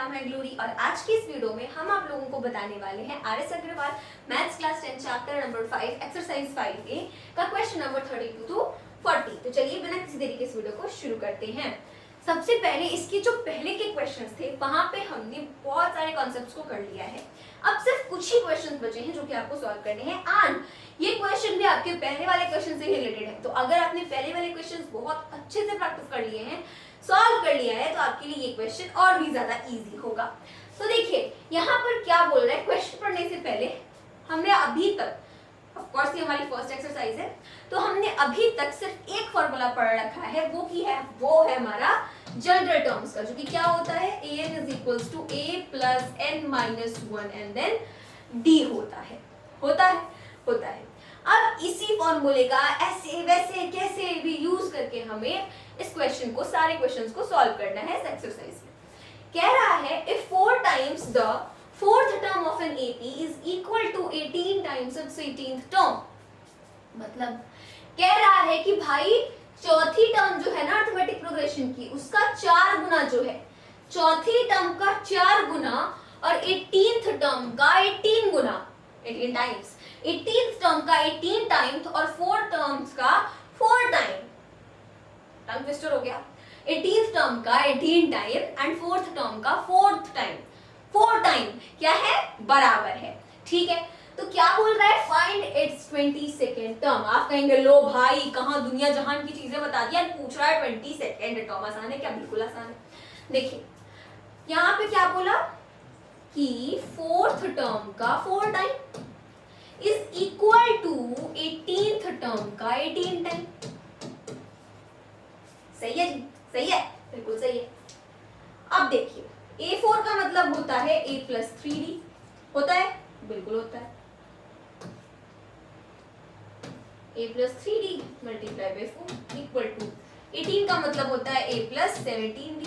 नाम है ग्लोरी और आज की इस वीडियो में हम आप लोगों को बताने वाले हैं R S. Agarwal maths class 10 chapter number 5 exercise 5A का क्वेश्चन नंबर 32 to 40। तो चलिए बिना किसी देरी के इस वीडियो को शुरू करते हैं। सबसे पहले इसके जो पहले के क्वेश्चंस थे वहां पे हमने बहुत सारे कॉन्सेप्ट्स को कर लिया है। अब सिर्फ कुछ ही क्वेश्चंस बचे हैं जो कि आपको सॉल्व करने हैं एंड ये क्वेश्चन भी आपके पहले वाले क्वेश्चन से ही रिलेटेड है। तो अगर आपने पहले वाले क्वेश्चंस बहुत अच्छे से प्रैक्टिस कर लिए हैं, सॉल्व कर लिया है, तो आपके लिए ये क्वेश्चन और भी ज्यादा इजी होगा। तो देखिए यहाँ पर क्या बोल रहा है, क्वेश्चन पढ़ने से पहले हमने अभी तक, ऑफ कोर्स ये हमारी फर्स्ट एक्सरसाइज है, तो हमने अभी तक सिर्फ एक फॉर्मूला पढ़ रखा है, वो है हमारा जनरल टर्म्स का, जो कि क्या होता है an is equals to a plus n minus 1 and then d होता है। अब इसी फॉर्मूले का ऐसे वैसे कैसे भी यूज करके हमें इस क्वेश्चन को, सारे क्वेश्चंस को सॉल्व करना है इस एक्सरसाइज में। कह रहा है if 4 times the fourth term of an AP is equal to 18 times its 18th term, मतलब कह रहा है कि भाई चौथी टर्म जो है ना अर्थमेटिक प्रोग्रेशन की, उसका 4 गुना जो है, चौथी टर्म का 4 गुना और 18th टर्म का 18 गुना, 18 टाइम्स, 18th टर्म का 18 टाइम्स और 4 टर्म्स का 4 टाइम, टर्म ट्विस्टर हो गया, 18th टर्म का 18 टाइम एंड 4th टर्म का 4th टाइम, 4 टाइम क्या है, बराबर है। ठीक है, तो क्या बोल रहा है, फाइंड इट्स 22nd टर्म। आप कहेंगे लो भाई कहां दुनिया जहान की चीजें बता दिया, पूछ रहा है 22nd टर्म, आसान है क्या? बिल्कुल आसान है। देखिए यहाँ पे क्या बोला कि 4th टर्म का 4 time is equal to 18th term का 18 टाइम। सही है जी, सही है, बिल्कुल सही है। अब देखिए A4 का मतलब होता है A plus 3D, होता है, बिल्कुल होता है। A plus 3D multiply by 4 equal to 18 का मतलब होता है A plus 17D,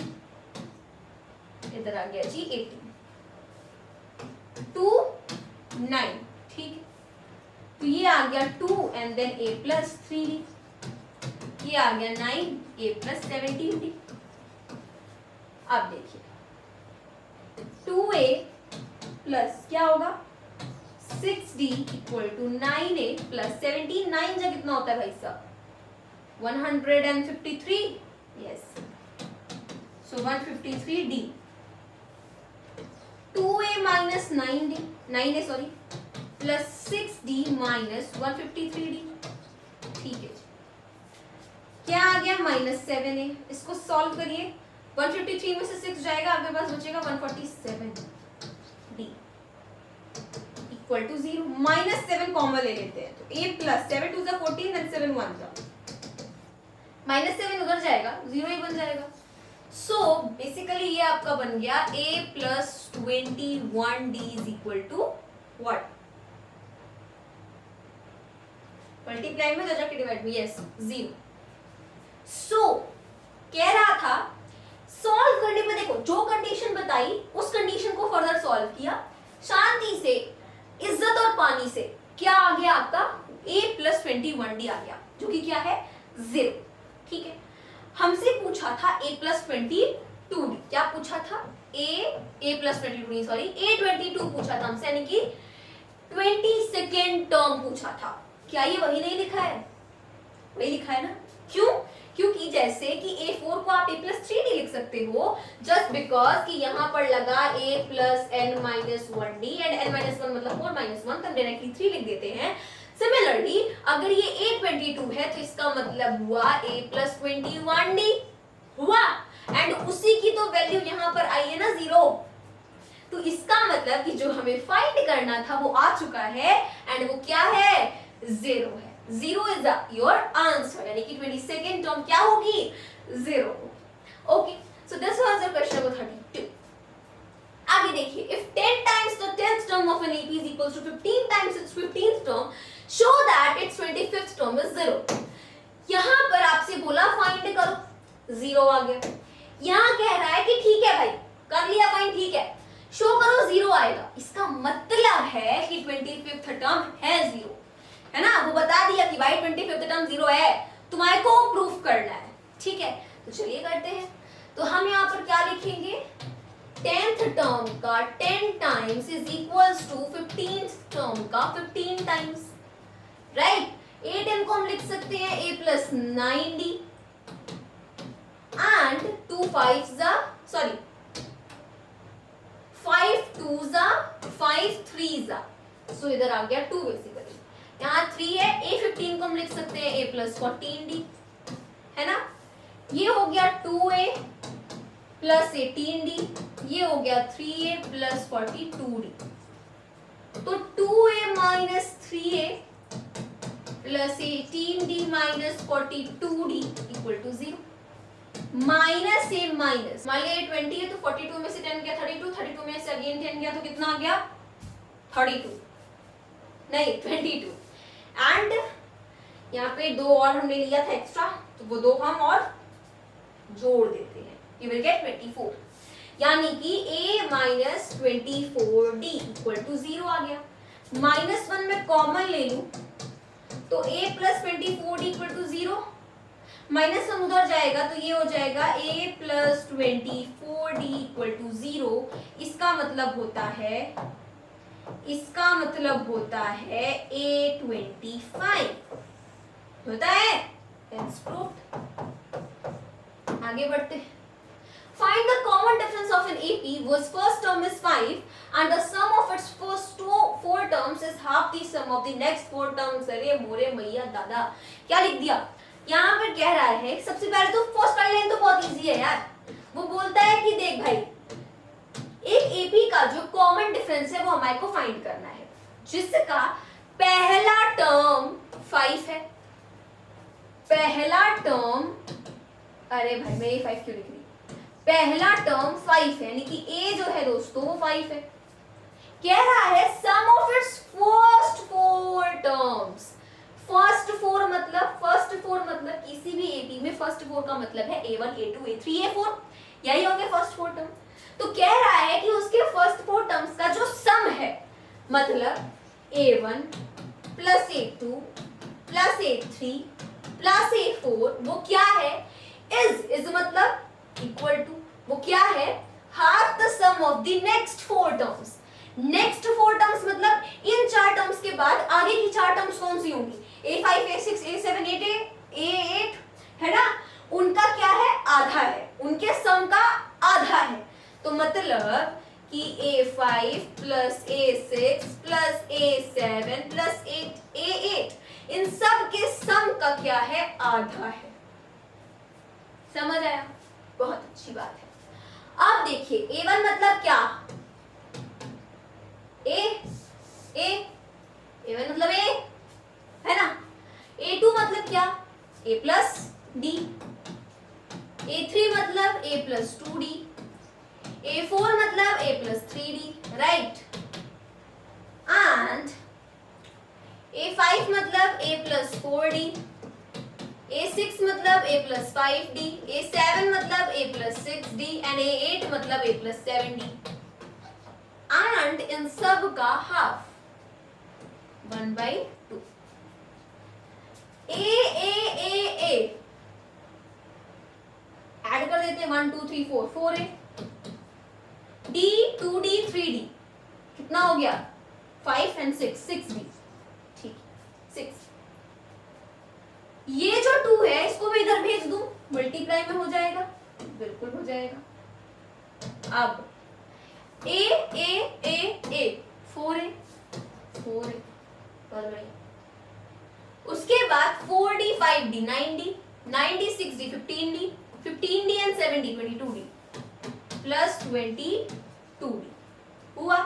इधर आ गया जी 18 2 9, ठीक है, तो ये आ गया 2 and then A plus 3D, ये आ गया 9 A plus 17D। अब देखिए 2A प्लस क्या होगा 6D equal to 9A plus 17, 9 जा कितना होता है भाई साहब, 153, यस, सो 153D, 2A minus 9A sorry plus 6D minus 153D, ठीक है। क्या आ गया माइनस 7A, इसको सॉल्व करिए, 153 में से 6 जाएगा, आपके पास बचेगा 147D equal to 0, minus 7 common ले लेते हैं, तो A प्लस 7 2 14 एंड 7 1 जा, माइनस 7 उधर जाएगा, 0 ही बन जाएगा। सो बेसिकली ये आपका बन गया A plus 21D is equal to what, multiply में जाके डिवाइड में, यस 0। सो कह रहा था सॉल्व करने पे, देखो जो कंडीशन बताई उस कंडीशन को फर्दर सॉल्व किया, शांति से, इज्जत और पानी से, क्या आ गया आपका A प्लस 21D आ गया, जो कि क्या है 0। ठीक है, हमसे पूछा था A प्लस 22D, क्या पूछा था, A प्लस 22 सॉरी A22 पूछा था हमसे, यानी कि 22nd टर्म पूछा था। क्या ये वही नहीं लिखा है, वही लिखा है ना, क्यों? क्योंकि जैसे कि A4 को आप A प्लस 3D लिख सकते हो, जस्ट बिकॉज कि यहाँ पर लगा A plus n minus 1D and n minus 1 मतलब 4 माइनस 1, तो हम डायरेक्टली 3 लिख देते हैं। सिमिलरली अगर ये A22 है तो इसका मतलब हुआ A प्लस 21D हुआ, एंड उसी की तो वैल्यू यहाँ पर आई है ना 0, तो इसका मतलब कि जो हमें फाइंड करना था वो आ चुका है, एंड वो क्या है, 0 है। 0 is your answer, यानी कि 22nd टर्म क्या होगी, 0 होगी। Okay, so this was the question number 32। आगे देखिए, if 10 times the 10th term of an AP is equals to 15 times its 15th term, show that its 25th term is 0। यहाँ पर आपसे बोला फाइंड करो, 0 आ गया। यहाँ कह रहा है कि ठीक है भाई, कर लिया फाइंड, ठीक है, शो करो 0 आएगा, इसका मतलब है कि 25th टर्म है 0, है ना, वो बता दिया कि भाई 25th टर्म 0 है, तुम्हारे को प्रूफ करना है। ठीक है, तो चलिए करते हैं। तो हम यहाँ पर क्या लिखेंगे, 10th टर्म का 10 times is equals to 15th term का 15 टाइम्स, राइट। 8m को हम लिख सकते हैं a प्लस 9d एंड 2 5 जा सॉरी 5 2 जा 5 3 जा, सो इधर आ गया 2 बेसिकली, यहाँ 3 है। a15 को हम लिख सकते हैं a प्लस 14d, है ना। ये हो गया 2a प्लस 18d, ये हो गया 3a प्लस 42d। तो 2a minus 3a plus 18d minus 42d equal to 0। Minus a minus, मान लिया 20 है तो 42 में से 10 गया 32, 32 में से अगेन 10 गया तो कितना आ गया 32 नहीं 22। एंड यहाँ पे 2 और हमने लिया था एक्स्ट्रा, तो वो 2 हम और जोड़ देते हैं, यू विल गेट 24, यानी कि a minus 24d equal to 0 आ गया। -1 में कॉमन ले लूं तो a plus 24d equal to 0, -1 उधर जाएगा तो ये हो जाएगा a plus 24d equal to 0। इसका मतलब होता है a25 होता है। Hence proved। आगे बढ़ते हैं। Find the common difference of an AP whose first term is 5 and the sum of its first 4 terms is half the sum of the next 4 terms। अरे मोरे मैया दादा, क्या लिख दिया यहाँ पर? कह रहा है सबसे पहले तो फर्स्ट वाली लाइन तो बहुत इजी है यार। वो बोलता है कि देख भाई, एक एपी का जो कॉमन डिफरेंस है वो हमारे को फाइंड करना है, जिसका पहला टर्म 5 है। पहला टर्म, अरे भाई मैं ये 5 क्यों लिख रही, पहला टर्म 5 है, यानी कि a जो है दोस्तों वो 5 है। कह रहा है some of its first 4 terms. First 4 मतलब किसी भी एपी में फर्स्ट 4 का मतलब है a1 a2 a3 a4, यही होंगे फर्स्ट 4 टर्म। तो कह रहा है कि उसके फर्स्ट 4 टर्म्स का जो सम है, मतलब a1 plus a2 plus a3 plus a4, वो क्या है? इज मतलब इक्वल टू, वो क्या है? Half the sum of the next 4 terms. Next 4 terms मतलब इन 4 टर्म्स के बाद आगे की 4 टर्म्स कौन सी होंगी? a5 a6 a7 a8 है ना, उनका क्या है? आधा है, उनके सम का आधा है। तो मतलब कि a5 plus a6 plus a7 plus a8 इन सब के सम का क्या है? आधा है। समझ आया? बहुत अच्छी बात है। अब देखिए a1 मतलब क्या? a1 मतलब a है ना। a2 मतलब क्या? a plus d। a3 मतलब a प्लस 2d। a4 मतलब a plus 3d, right. And a5 मतलब a प्लस 4d, a6 मतलब a प्लस 5d, a7 मतलब a plus 6d and a8 मतलब a plus 7d। And in सब का half 1/2। a add कर देते हैं 1 2 3 4 4a, d 2d 3d कितना हो गया? 5 एंड 6 6d, ठीक 6। ये जो 2 है इसको मैं इधर भेज दूं, मल्टीप्लाई में हो जाएगा, बिल्कुल हो जाएगा। अब a 4a कर रही, उसके बाद 4d 5d 9d 9d 6d 15d 15d and 7d 22d plus 22d हुआ।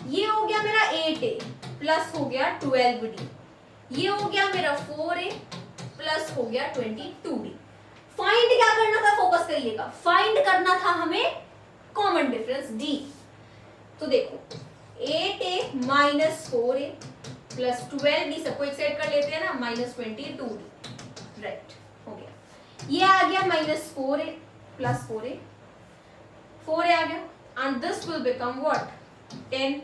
ये हो गया मेरा 8a प्लस हो गया 12d, ये हो गया मेरा 4a प्लस हो गया 22d। फाइंड क्या करना था? फोकस करिएगा, फाइंड करना था हमें कॉमन डिफरेंस d। तो देखो 8a minus 4a plus 12d, सबको एक साइड कर लेते हैं ना, माइनस 22d, राइट हो गया। ये आ गया माइनस 4a प्लस 4a आ गया and this will become what? 10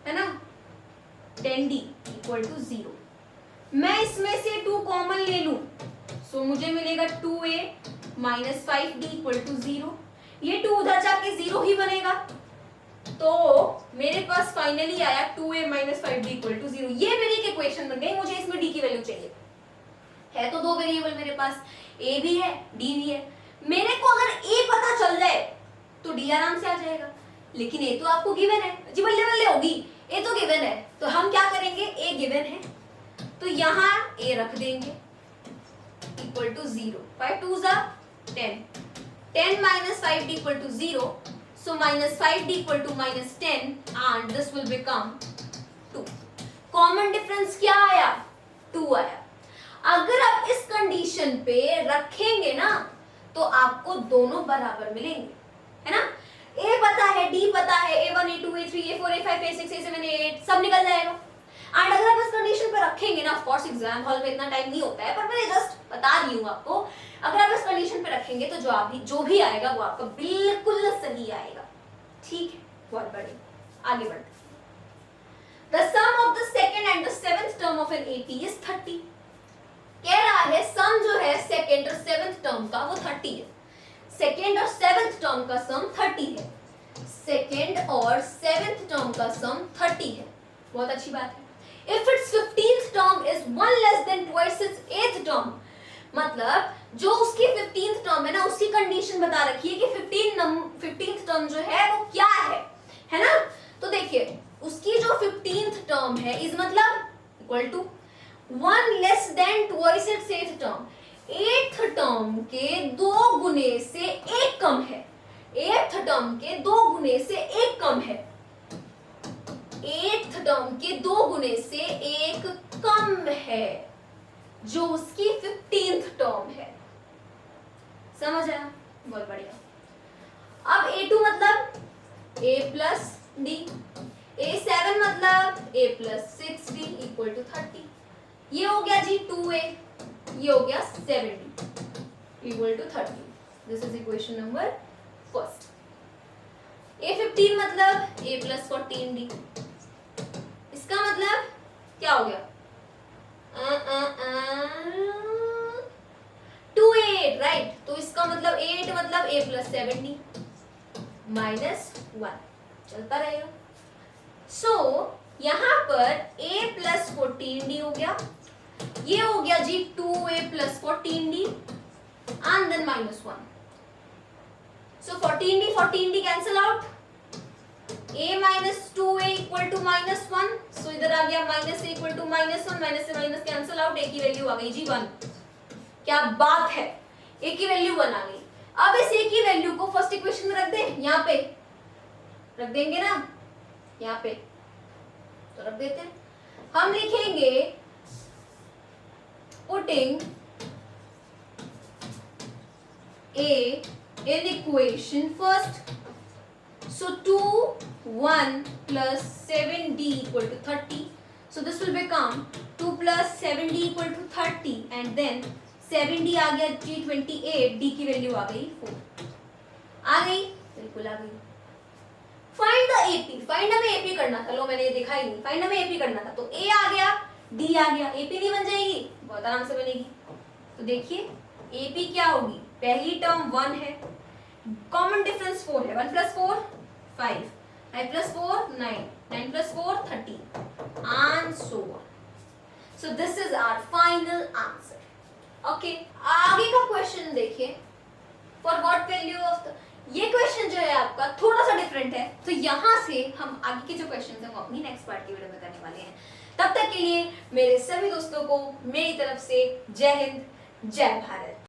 है ना, 10d इक्वल टू 0। मैं इसमें से 2 कॉमन ले लूं, सो मुझे मिलेगा 2a minus 5d equal to 0। ये 2 उधर ये 0 ही बनेगा। तो मेरे पास फाइनली आया 2a minus 5d equal to 0। ये मेरी एक इक्वेशन बन गई। मुझे इसमें d की वैल्यू चाहिए। है तो दो वेरिएबल मेरे पास, a भी है d भी है। मेरे को अगर a पता चल जाए तो d आराम से आ जाएगा, लेकिन a तो आपको गिवन है जी, बल्ले बल्ले होगी, a तो गिवन है। तो हम क्या करेंगे, a गिवन है तो यहाँ a रख देंगे इक्वल टू 0। 5 2 जा 10, 10 minus 5d equal to 0, so minus 5d equal to minus 10 and this will become 2। Common difference क्या आया, 2 आया। अगर आप इस कंडीशन पे रखेंगे ना तो आपको दोनों बराबर मिलेंगे, है ना। a पता है, d पता है, a1 a2 a3 a4 a5 a6 a7 a8 सब निकल जाएगा। एंड अगर आप इस कंडीशन पे रखेंगे ना, ऑफ कोर्स एग्जाम हॉल में इतना टाइम नहीं होता है, पर मैं जस्ट बता रही हूँ आपको, अगर आप इस कंडीशन पे रखेंगे तो जो भी आएगा वो आपका बिल्कुल सही आएगा। ठीक है, बहुत बढ़िया, आगे बढ़ते। The sum of the second and the seventh term of an AP is 30। कह रहा है सम जो है सेकेंड और सेवेंथ टर्म का वो 30 है। सेकेंड और सेवेंथ टर्म का सम 30 है। सेकेंड और सेवेंथ टर्म का सम 30 है। बहुत अच्छी बात है। If its 15th term is 1 less than twice its 8th term, मतलब जो उसकी 15th टर्म है ना, उसकी कंडीशन बता रखी है कि 15th टर्म जो है वो क्या है ना। तो देखिए उसकी जो 15th टर्म है इज मतलब equal to 1 less than twice its 8th term. 8th term के 2 गुने से 1 कम है। 8th टर्म के 2 गुने से 1 कम है। 8th टर्म के 2 गुने से 1 कम है, जो उसकी 15th टर्म है। समझ आया, बहुत बढ़िया। अब A2 मतलब a प्लस डी, A7 मतलब a plus 6d equal to 30। ये हो गया जी 2a, ये हो गया 7d equal to 30। This is equation number first. A15 मतलब a प्लस 14d, इसका मतलब क्या हो गया, 2a8, राइट। तो इसका मतलब 8 मतलब a प्लस 7d माइनस 1 चलता रहेगा। सो यहां पर a प्लस 14d हो गया, ये हो गया जी 2a plus 14d and then minus 1। So 14d cancel out, a minus 2a equal to minus 1। So इधर आ गया minus a equal to minus 1, minus से माइनस कैंसिल आउट, a की वैल्यू आ गई जी 1। क्या बात है, a की वैल्यू 1 आ गई। अब इस a की वैल्यू को फर्स्ट इक्वेशन में रख दें, यहाँ पे रख देंगे ना, यहाँ पे तो रख देते हैं। हम लिखेंगे putting a in equation first, so 2 1 plus 7d equal to 30, so this will become 2 plus 7d equal to 30 and then 7d आ गया जी 28, d की वैल्यू आ गई 4। आ गई, बिल्कुल आ गई। फाइंड द AP, फाइंड हमें AP करना था, लो मैंने ये दिखा ही नहीं, फाइंड हमें AP करना था। तो a आ गया, d आ गया, AP नहीं बन जाएगी, बहुत आराम से बनेगी। तो देखिए AP क्या होगी, पहली टर्म 1 है, कॉमन डिफरेंस 4 है, 1 plus 4 5, 5 plus 4 9, 9 plus 4 30 and so on. So this is our final answer. Okay, आगे का क्वेश्चन देखिए, for what value of the, ये क्वेश्चन जो है आपका थोड़ा सा डिफरेंट है, तो यहाँ से हम आगे के जो क्वेश्चन हैं वो अपनी नेक्स्ट पार्ट की वीडियो में करने वाले हैं। तब तक के लिए मेरे सभी दोस्तों को मेरी तरफ से जय हिंद, जय भारत।